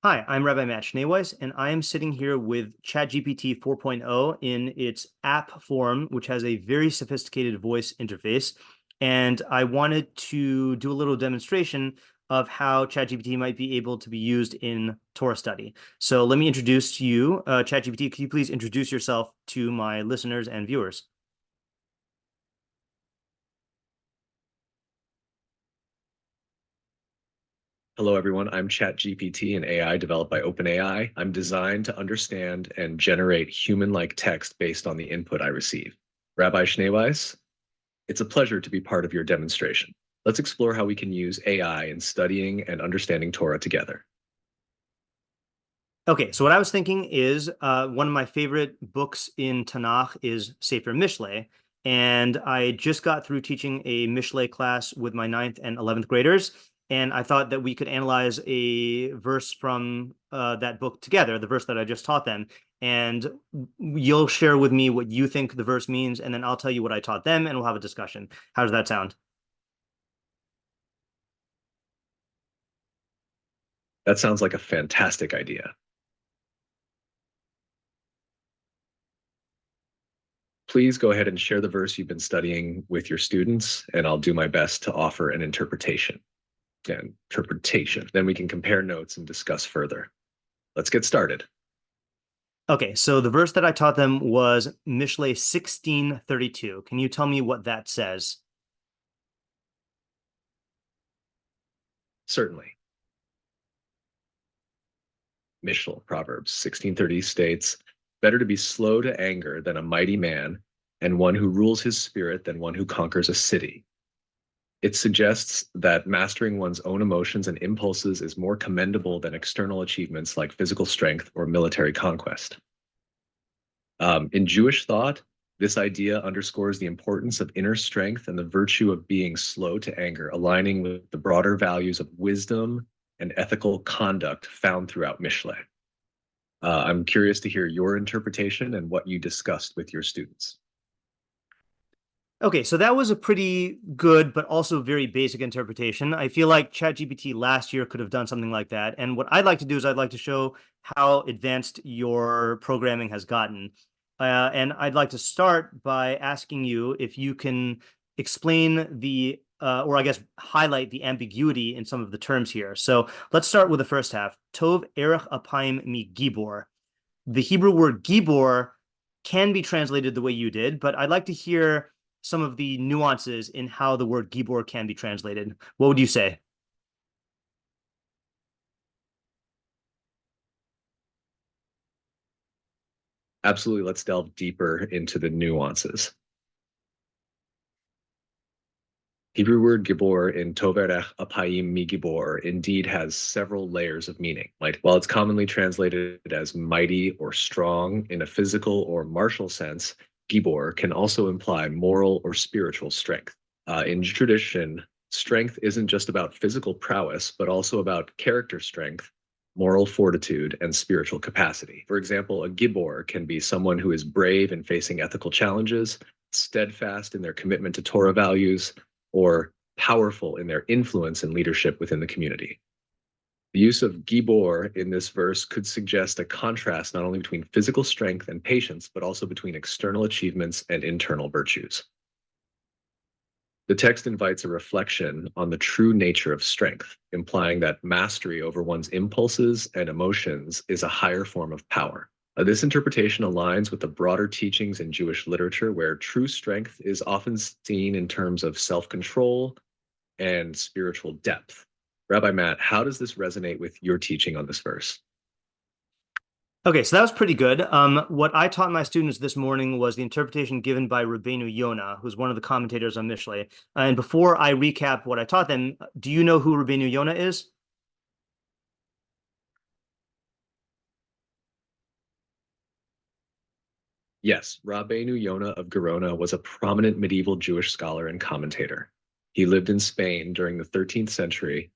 Hi, I'm Rabbi Matt Schneeweiss, and I am sitting here with ChatGPT 4.0 in its app form, which has a very sophisticated voice interface. And I wanted to do a little demonstration of how ChatGPT might be able to be used in Torah study. So let me introduce to you, ChatGPT. Could you please introduce yourself to my listeners and viewers? Hello, everyone. I'm ChatGPT, an AI developed by OpenAI. I'm designed to understand and generate human-like text based on the input I receive. Rabbi Schneeweiss, it's a pleasure to be part of your demonstration. Let's explore how we can use AI in studying and understanding Torah together. Okay, so what I was thinking is one of my favorite books in Tanakh is Sefer Mishlei, and I just got through teaching a Mishlei class with my 9th and 11th graders, and I thought that we could analyze a verse from that book together, the verse that I just taught them, and you'll share with me what you think the verse means, and then I'll tell you what I taught them, and we'll have a discussion. How does that sound? That sounds like a fantastic idea. Please go ahead and share the verse you've been studying with your students, and I'll do my best to offer an interpretation. Then we can compare notes and discuss further. Let's get started. Okay, so the verse that I taught them was Mishlei 16:32. Can you tell me what that says? Certainly. Mishlei Proverbs 16:30 states, "Better to be slow to anger than a mighty man, and one who rules his spirit than one who conquers a city." It suggests that mastering one's own emotions and impulses is more commendable than external achievements like physical strength or military conquest. In Jewish thought, this idea underscores the importance of inner strength and the virtue of being slow to anger, aligning with the broader values of wisdom and ethical conduct found throughout Mishlei. I'm curious to hear your interpretation and what you discussed with your students. Okay, so that was a pretty good, but also very basic interpretation. I feel like ChatGPT last year could have done something like that. And what I'd like to do is I'd like to show how advanced your programming has gotten. And I'd like to start by asking you if you can explain or I guess highlight the ambiguity in some of the terms here. So let's start with the first half. Tov erech apayim mi gibor. The Hebrew word gibor can be translated the way you did, but I'd like to hear some of the nuances in how the word gibor can be translated. What would you say? Absolutely, let's delve deeper into the nuances. Hebrew word gibor in Toverech Apayim Mi Gibor indeed has several layers of meaning. Like, while it's commonly translated as mighty or strong in a physical or martial sense, gibor can also imply moral or spiritual strength. In tradition, strength isn't just about physical prowess, but also about character strength, moral fortitude, and spiritual capacity. For example, a gibor can be someone who is brave in facing ethical challenges, steadfast in their commitment to Torah values, or powerful in their influence and leadership within the community. The use of gibor in this verse could suggest a contrast not only between physical strength and patience, but also between external achievements and internal virtues. The text invites a reflection on the true nature of strength, implying that mastery over one's impulses and emotions is a higher form of power. This interpretation aligns with the broader teachings in Jewish literature, where true strength is often seen in terms of self-control and spiritual depth. Rabbi Matt, how does this resonate with your teaching on this verse? Okay, so that was pretty good. What I taught my students this morning was the interpretation given by Renu Yona, who's one of the commentators on Mishlei. And before I recap what I taught them, do you know who Renu Yona is? Yes, Renu Yona of Gerona was a prominent medieval Jewish scholar and commentator. He lived in Spain during the 13th century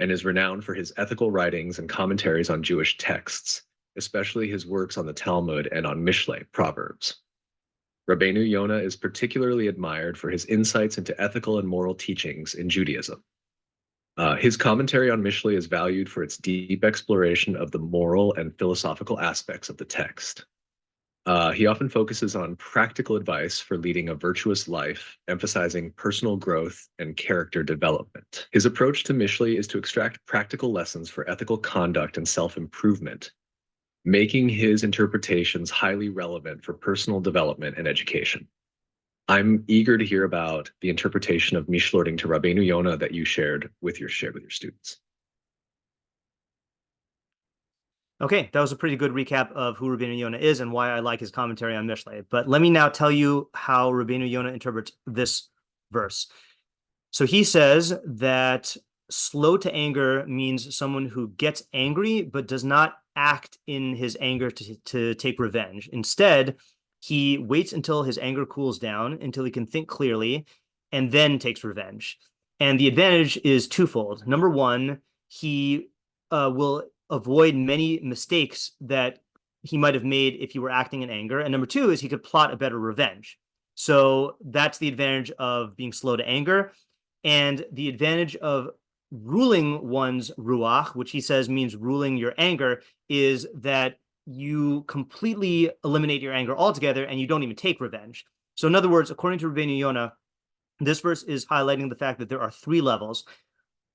and is renowned for his ethical writings and commentaries on Jewish texts, especially his works on the Talmud and on Mishlei, Proverbs. Renu Yona is particularly admired for his insights into ethical and moral teachings in Judaism. His commentary on Mishlei is valued for its deep exploration of the moral and philosophical aspects of the text. He often focuses on practical advice for leading a virtuous life, emphasizing personal growth and character development. His approach to Mishlei is to extract practical lessons for ethical conduct and self-improvement, making his interpretations highly relevant for personal development and education. I'm eager to hear about the interpretation of Mishlei to Renu Yona that you shared with your students. Okay, that was a pretty good recap of who Renu Yona is and why I like his commentary on Mishlei. But let me now tell you how Renu Yona interprets this verse. So he says that slow to anger means someone who gets angry but does not act in his anger to take revenge. Instead, he waits until his anger cools down, until he can think clearly, and then takes revenge. And the advantage is twofold. Number one, he will avoid many mistakes that he might have made if he were acting in anger. And number two is he could plot a better revenge. So that's the advantage of being slow to anger. And the advantage of ruling one's ruach, which he says means ruling your anger, is that you completely eliminate your anger altogether and you don't even take revenge. So in other words, according to Renu Yona, this verse is highlighting the fact that there are three levels.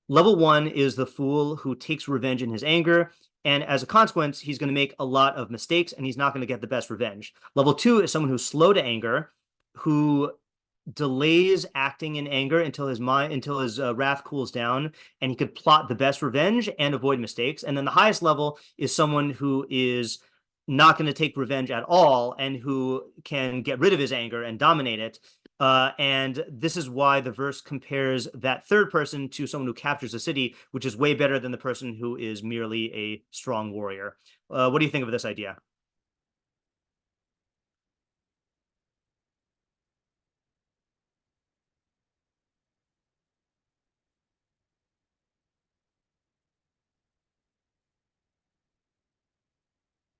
Level one is the fool who takes revenge in his anger, and as a consequence, he's going to make a lot of mistakes and he's not going to get the best revenge. Level two is someone who's slow to anger, who delays acting in anger until his wrath cools down, and he could plot the best revenge and avoid mistakes. And then the highest level is someone who is not going to take revenge at all and who can get rid of his anger and dominate it. And this is why the verse compares that third person to someone who captures a city, which is way better than the person who is merely a strong warrior. What do you think of this idea?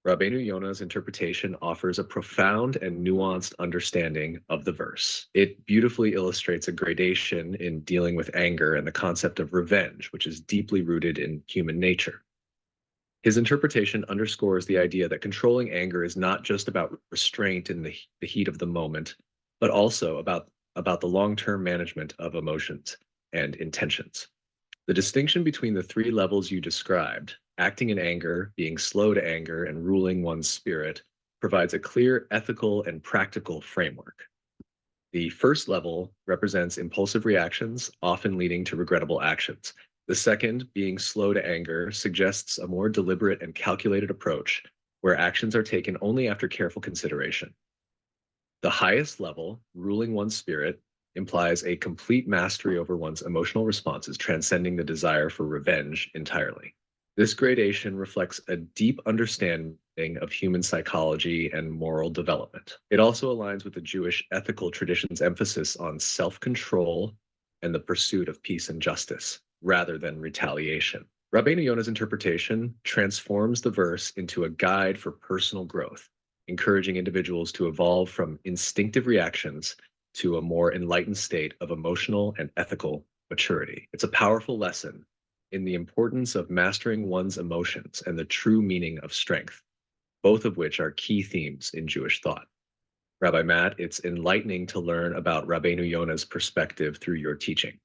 Renu Yona's interpretation offers a profound and nuanced understanding of the verse. It beautifully illustrates a gradation in dealing with anger and the concept of revenge, which is deeply rooted in human nature. His interpretation underscores the idea that controlling anger is not just about restraint in the heat of the moment, but also about the long-term management of emotions and intentions. The distinction between the three levels you described, acting in anger, being slow to anger, and ruling one's spirit, provides a clear ethical and practical framework. The first level represents impulsive reactions, often leading to regrettable actions. The second, being slow to anger, suggests a more deliberate and calculated approach where actions are taken only after careful consideration. The highest level, ruling one's spirit, implies a complete mastery over one's emotional responses, transcending the desire for revenge entirely. This gradation reflects a deep understanding of human psychology and moral development. It also aligns with the Jewish ethical tradition's emphasis on self-control and the pursuit of peace and justice, rather than retaliation. Renu Yona's interpretation transforms the verse into a guide for personal growth, encouraging individuals to evolve from instinctive reactions to a more enlightened state of emotional and ethical maturity. It's a powerful lesson in the importance of mastering one's emotions and the true meaning of strength, both of which are key themes in Jewish thought. Rabbi Matt, it's enlightening to learn about Renu Yona's perspective through your teaching.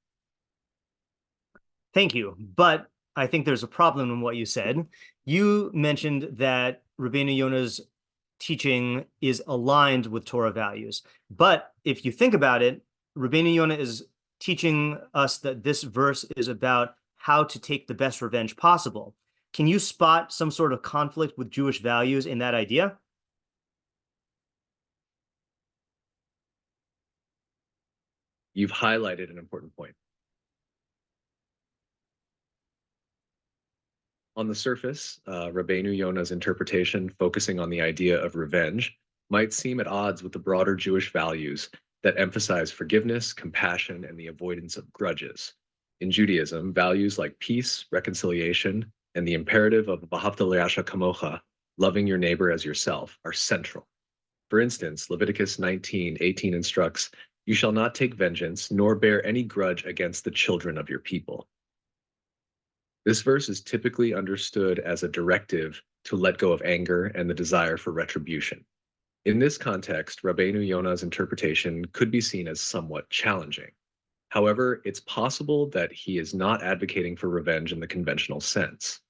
Thank you. But I think there's a problem in what you said. You mentioned that Renu Yona's teaching is aligned with Torah values. But if you think about it, Renu Yona is teaching us that this verse is about how to take the best revenge possible. Can you spot some sort of conflict with Jewish values in that idea? You've highlighted an important point. On the surface, Renu Yona's interpretation, focusing on the idea of revenge, might seem at odds with the broader Jewish values that emphasize forgiveness, compassion, and the avoidance of grudges. In Judaism, values like peace, reconciliation, and the imperative of V'ahavta l'ra'asha kamocha, loving your neighbor as yourself, are central. For instance, Leviticus 19:18 instructs, "You shall not take vengeance, nor bear any grudge against the children of your people." This verse is typically understood as a directive to let go of anger and the desire for retribution. In this context, Renu Yona's interpretation could be seen as somewhat challenging. However, it's possible that he is not advocating for revenge in the conventional sense.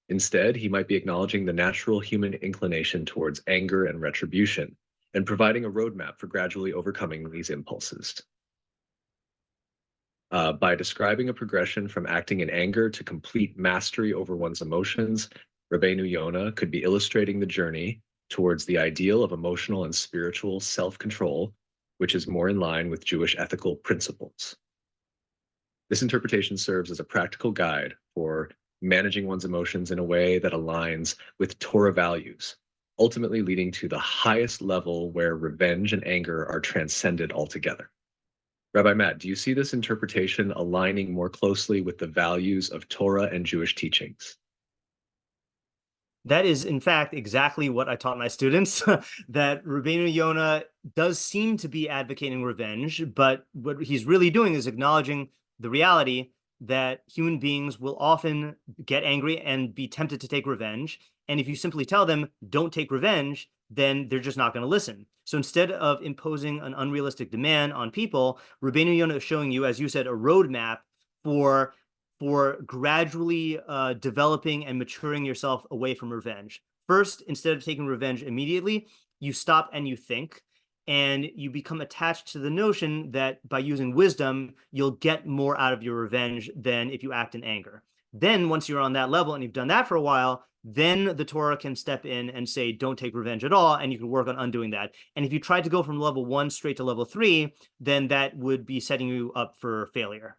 Instead, he might be acknowledging the natural human inclination towards anger and retribution and providing a roadmap for gradually overcoming these impulses. By describing a progression from acting in anger to complete mastery over one's emotions, Renu Yona could be illustrating the journey towards the ideal of emotional and spiritual self-control, which is more in line with Jewish ethical principles. This interpretation serves as a practical guide for managing one's emotions in a way that aligns with Torah values, ultimately leading to the highest level where revenge and anger are transcended altogether. Rabbi Matt, do you see this interpretation aligning more closely with the values of Torah and Jewish teachings? That is, in fact, exactly what I taught my students, that Renu Yona does seem to be advocating revenge, but what he's really doing is acknowledging the reality that human beings will often get angry and be tempted to take revenge. And if you simply tell them, don't take revenge, then they're just not going to listen. So instead of imposing an unrealistic demand on people, Renu Yona is showing you, as you said, a roadmap for gradually developing and maturing yourself away from revenge. First, instead of taking revenge immediately, you stop and you think, and you become attached to the notion that by using wisdom, you'll get more out of your revenge than if you act in anger. Then once you're on that level and you've done that for a while, then the Torah can step in and say, don't take revenge at all, and you can work on undoing that. And if you try to go from level 1 straight to level 3, then that would be setting you up for failure.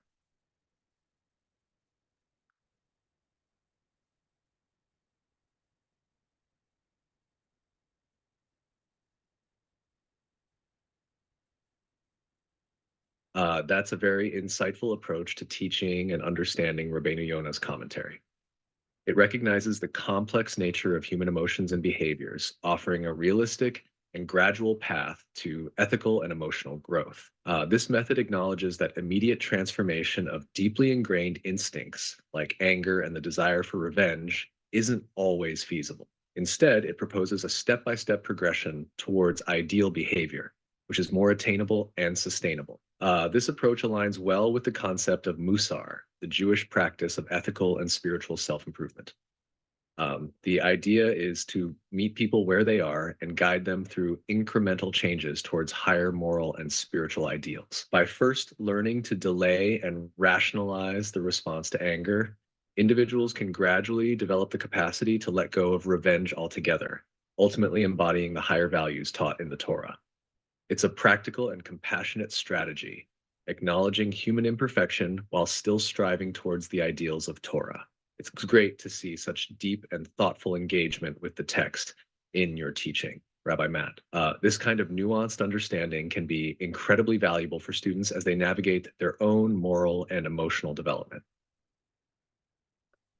That's a very insightful approach to teaching and understanding Renu Yona's commentary. It recognizes the complex nature of human emotions and behaviors, offering a realistic and gradual path to ethical and emotional growth. This method acknowledges that immediate transformation of deeply ingrained instincts, like anger and the desire for revenge, isn't always feasible. Instead, it proposes a step-by-step progression towards ideal behavior, which is more attainable and sustainable. This approach aligns well with the concept of musar, the Jewish practice of ethical and spiritual self-improvement. The idea is to meet people where they are and guide them through incremental changes towards higher moral and spiritual ideals. By first learning to delay and rationalize the response to anger, individuals can gradually develop the capacity to let go of revenge altogether, ultimately embodying the higher values taught in the Torah. It's a practical and compassionate strategy, acknowledging human imperfection while still striving towards the ideals of Torah. It's great to see such deep and thoughtful engagement with the text in your teaching, Rabbi Matt. This kind of nuanced understanding can be incredibly valuable for students as they navigate their own moral and emotional development.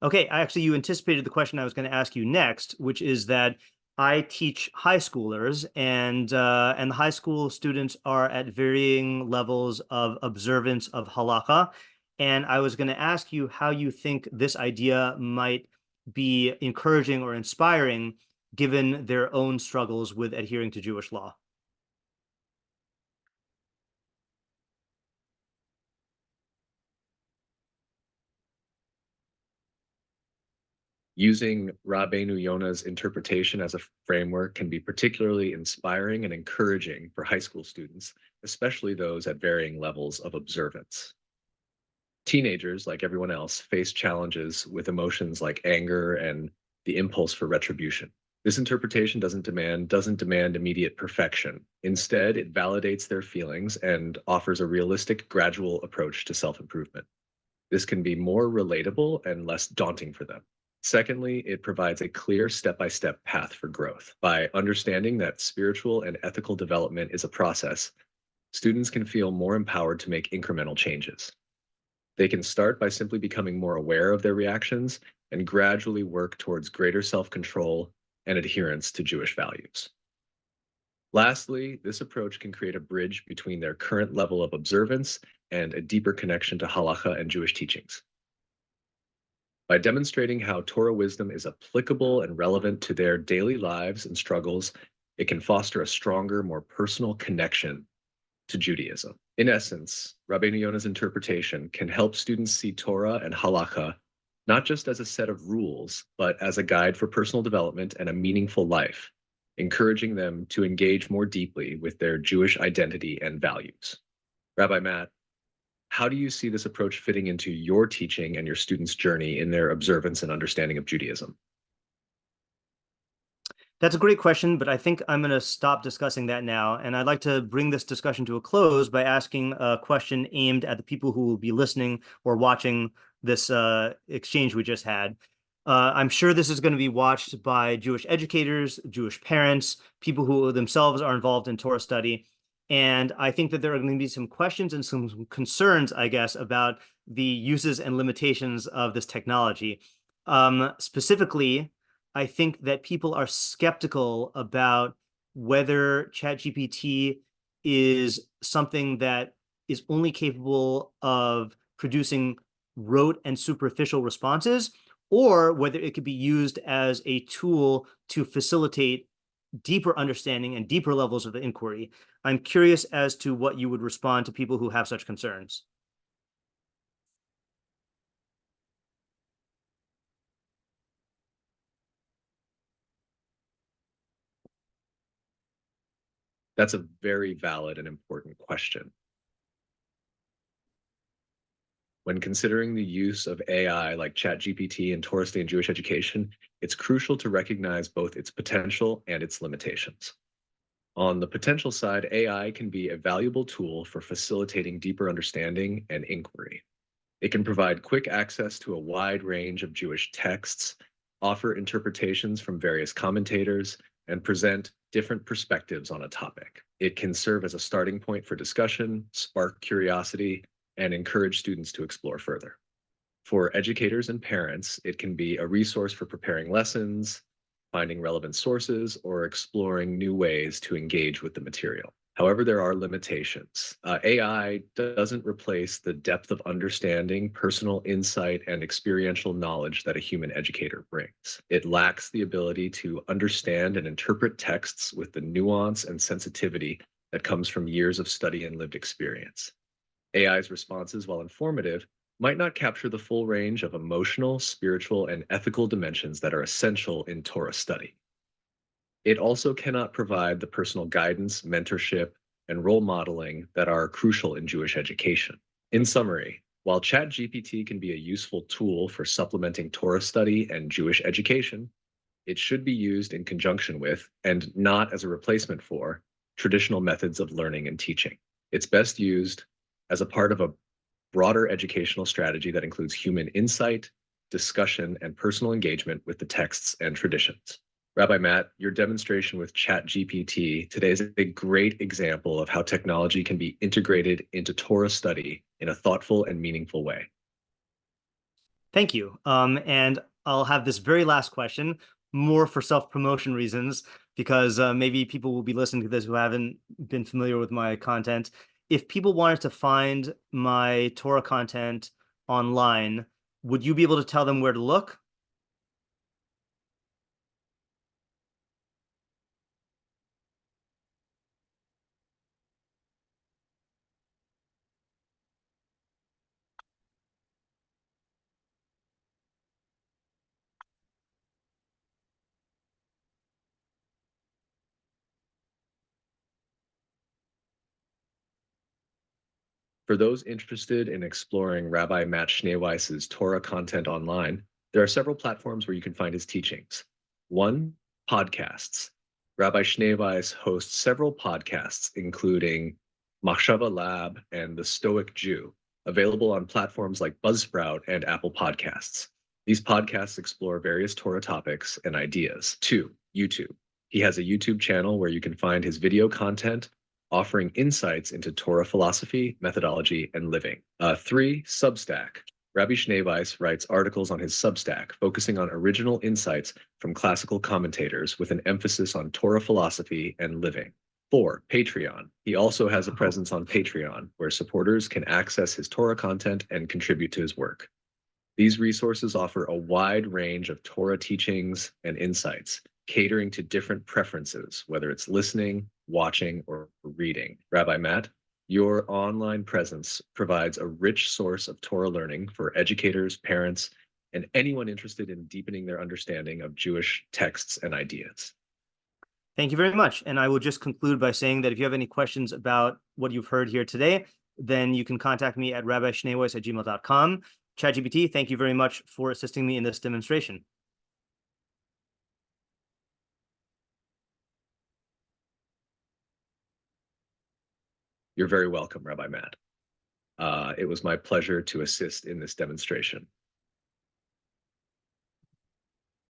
Okay, actually, you anticipated the question I was going to ask you next, which is that I teach high schoolers, and the high school students are at varying levels of observance of halakha. And I was going to ask you how you think this idea might be encouraging or inspiring given their own struggles with adhering to Jewish law. Using Renu Yona's interpretation as a framework can be particularly inspiring and encouraging for high school students, especially those at varying levels of observance. Teenagers, like everyone else, face challenges with emotions like anger and the impulse for retribution. This interpretation doesn't demand immediate perfection. Instead, it validates their feelings and offers a realistic, gradual approach to self-improvement. This can be more relatable and less daunting for them. Secondly, it provides a clear step-by-step path for growth. By understanding that spiritual and ethical development is a process, students can feel more empowered to make incremental changes. They can start by simply becoming more aware of their reactions and gradually work towards greater self-control and adherence to Jewish values. Lastly, this approach can create a bridge between their current level of observance and a deeper connection to halakha and Jewish teachings. By demonstrating how Torah wisdom is applicable and relevant to their daily lives and struggles, it can foster a stronger, more personal connection to Judaism. In essence, Renu Yona's interpretation can help students see Torah and halakha not just as a set of rules, but as a guide for personal development and a meaningful life, encouraging them to engage more deeply with their Jewish identity and values. Rabbi Matt, how do you see this approach fitting into your teaching and your students' journey in their observance and understanding of Judaism? That's a great question, but I think I'm going to stop discussing that now. And I'd like to bring this discussion to a close by asking a question aimed at the people who will be listening or watching this exchange we just had. I'm sure this is going to be watched by Jewish educators, Jewish parents, people who themselves are involved in Torah study. And I think that there are going to be some questions and some concerns, I guess, about the uses and limitations of this technology. Specifically, I think that people are skeptical about whether ChatGPT is something that is only capable of producing rote and superficial responses, or whether it could be used as a tool to facilitate deeper understanding and deeper levels of inquiry. I'm curious as to what you would respond to people who have such concerns. That's a very valid and important question. When considering the use of AI like ChatGPT in Torah study and Jewish education, it's crucial to recognize both its potential and its limitations. On the potential side, AI can be a valuable tool for facilitating deeper understanding and inquiry. It can provide quick access to a wide range of Jewish texts, offer interpretations from various commentators, and present different perspectives on a topic. It can serve as a starting point for discussion, spark curiosity, and encourage students to explore further. For educators and parents, it can be a resource for preparing lessons, finding relevant sources, or exploring new ways to engage with the material. However, there are limitations. AI doesn't replace the depth of understanding, personal insight, and experiential knowledge that a human educator brings. It lacks the ability to understand and interpret texts with the nuance and sensitivity that comes from years of study and lived experience. AI's responses, while informative, might not capture the full range of emotional, spiritual, and ethical dimensions that are essential in Torah study. It also cannot provide the personal guidance, mentorship, and role modeling that are crucial in Jewish education. In summary, while ChatGPT can be a useful tool for supplementing Torah study and Jewish education, it should be used in conjunction with, and not as a replacement for, traditional methods of learning and teaching. It's best used as a part of a broader educational strategy that includes human insight, discussion, and personal engagement with the texts and traditions. Rabbi Matt, your demonstration with ChatGPT today is a great example of how technology can be integrated into Torah study in a thoughtful and meaningful way. Thank you. And I'll have this very last question, more for self-promotion reasons, because maybe people will be listening to this who haven't been familiar with my content. If people wanted to find my Torah content online, would you be able to tell them where to look? For those interested in exploring Rabbi Matt Schneeweiss's Torah content online, there are several platforms where you can find his teachings. One, podcasts. Rabbi Schneeweiss hosts several podcasts, including Machshavah Lab and the Stoic Jew, available on platforms like Buzzsprout and Apple Podcasts. These podcasts explore various Torah topics and ideas. Two, YouTube. He has a YouTube channel where you can find his video content offering insights into Torah philosophy, methodology, and living. Three, Substack. Rabbi Schneeweiss writes articles on his Substack, focusing on original insights from classical commentators with an emphasis on Torah philosophy and living. Four, Patreon. He also has a presence on Patreon, where supporters can access his Torah content and contribute to his work. These resources offer a wide range of Torah teachings and insights, catering to different preferences, whether it's listening, watching, or reading. Rabbi Matt, your online presence provides a rich source of Torah learning for educators, parents, and anyone interested in deepening their understanding of Jewish texts and ideas. Thank you very much. And I will just conclude by saying that if you have any questions about what you've heard here today, then you can contact me at rabbischneeweiss@gmail.com. ChatGPT, thank you very much for assisting me in this demonstration. You're very welcome, Rabbi Matt. It was my pleasure to assist in this demonstration.